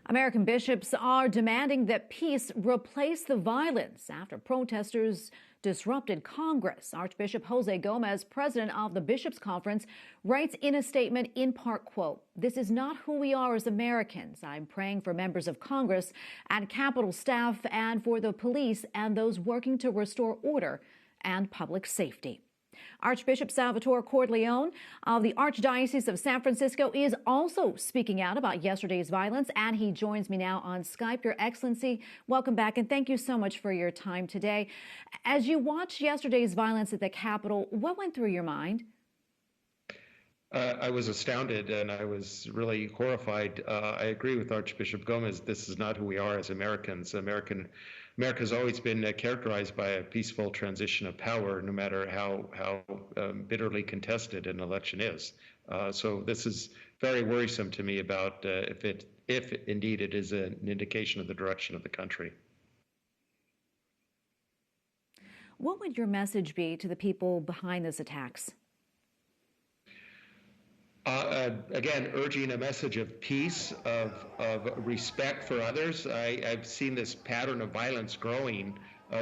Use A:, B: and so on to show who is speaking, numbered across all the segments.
A: American bishops are demanding that peace replace the violence after protesters disrupted Congress. Archbishop Jose Gomez, president of the Bishops' Conference, writes in a statement in part, quote, "This is not who we are as Americans. I'm praying for members of Congress and Capitol staff and for the police and those working to restore order and public safety." Archbishop Salvatore Cordileone of the Archdiocese of San Francisco is also speaking out about yesterday's violence, and he joins me now on Skype. Your Excellency, welcome back, and thank you so much for your time today. As you watched yesterday's violence at the Capitol, what went through your mind?
B: I was astounded and I was really horrified. I agree with Archbishop Gomez. This is not who we are as Americans. America's always been characterized by a peaceful transition of power, no matter how bitterly contested an election is. So this is very worrisome to me about if indeed it is an indication of the direction of the country.
A: What would your message be to the people behind these attacks?
B: Again, urging a message of peace, of respect for others. I've seen this pattern of violence growing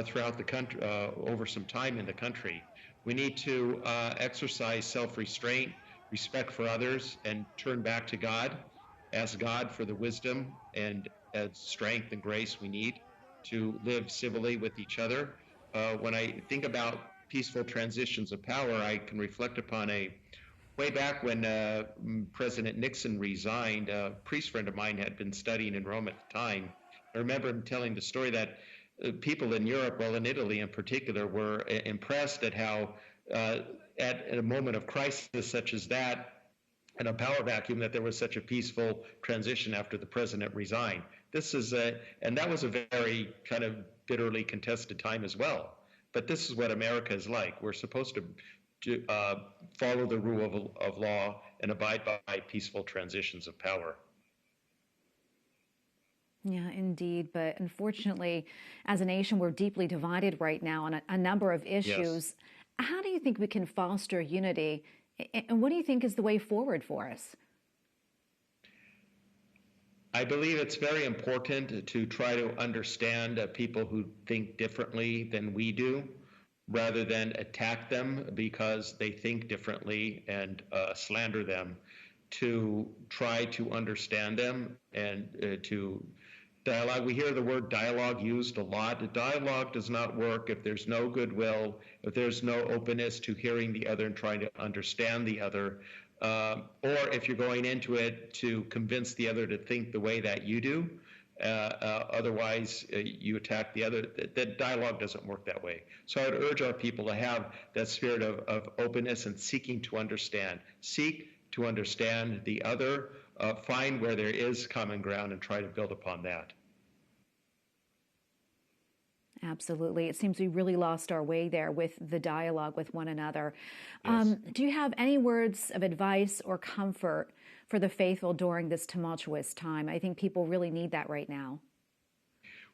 B: throughout the country over some time in the country. We need to exercise self-restraint, respect for others, and turn back to God. Ask God for the wisdom and strength and grace we need to live civilly with each other. When I think about peaceful transitions of power, I can reflect upon way back when President Nixon resigned. A priest friend of mine had been studying in Rome at the time. I remember him telling the story that people in Europe, well, in Italy in particular, were impressed at how at a moment of crisis such as that, and a power vacuum, that there was such a peaceful transition after the president resigned. And that was a very kind of bitterly contested time as well. But this is what America is like. We're supposed to follow the rule of law and abide by peaceful transitions of power.
A: Yeah, indeed. But unfortunately, as a nation, we're deeply divided right now on a number of issues. Yes. How do you think we can foster unity? And what do you think is the way forward for us?
B: I believe it's very important to try to understand people who think differently than we do, rather than attack them because they think differently and slander them, to try to understand them and to dialogue. We hear the word dialogue used a lot. Dialogue does not work if there's no goodwill, if there's no openness to hearing the other and trying to understand the other, or if you're going into it to convince the other to think the way that you do. Otherwise, you attack the other. That dialogue doesn't work that way. So I would urge our people to have that spirit of openness and seeking to understand. Seek to understand the other, find where there is common ground and try to build upon that.
A: Absolutely. It seems we really lost our way there with the dialogue with one another.
B: Yes.
A: Do you have any words of advice or comfort for the faithful during this tumultuous time? I think people really need that right now.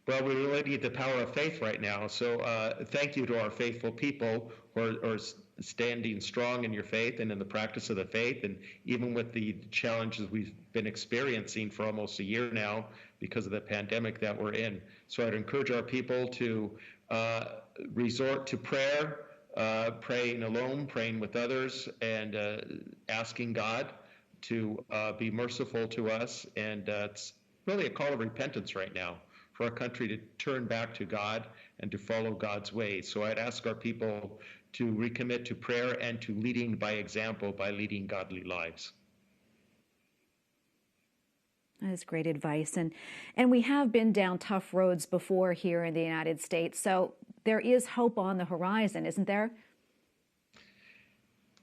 B: Well, we really need the power of faith right now. So thank you to our faithful people who are standing strong in your faith and in the practice of the faith, and even with the challenges we've been experiencing for almost a year now because of the pandemic that we're in. So I'd encourage our people to resort to prayer, praying alone, praying with others, and asking God to be merciful to us. And it's really a call of repentance right now for our country to turn back to God and to follow God's ways. So I'd ask our people to recommit to prayer and to leading by example, by leading godly lives.
A: That is great advice. And we have been down tough roads before here in the United States. So there is hope on the horizon, isn't there?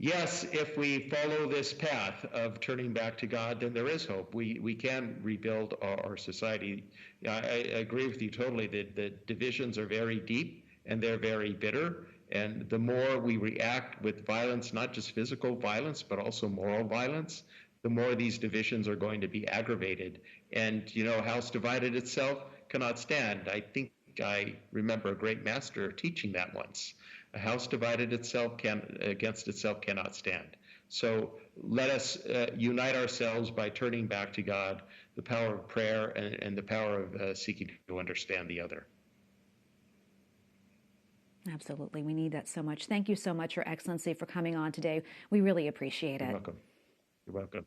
B: Yes, if we follow this path of turning back to God, then there is hope. We can rebuild our society. I agree with you totally that the divisions are very deep and they're very bitter. And the more we react with violence, not just physical violence, but also moral violence, the more these divisions are going to be aggravated. And, a house divided itself cannot stand. I think I remember a great master teaching that once. A house divided against itself cannot stand. So let us unite ourselves by turning back to God. the power of prayer and the power of seeking to understand the other.
A: Absolutely. We need that so much. Thank you so much, Your Excellency, for coming on today. We really appreciate it.
B: You're welcome. You're welcome.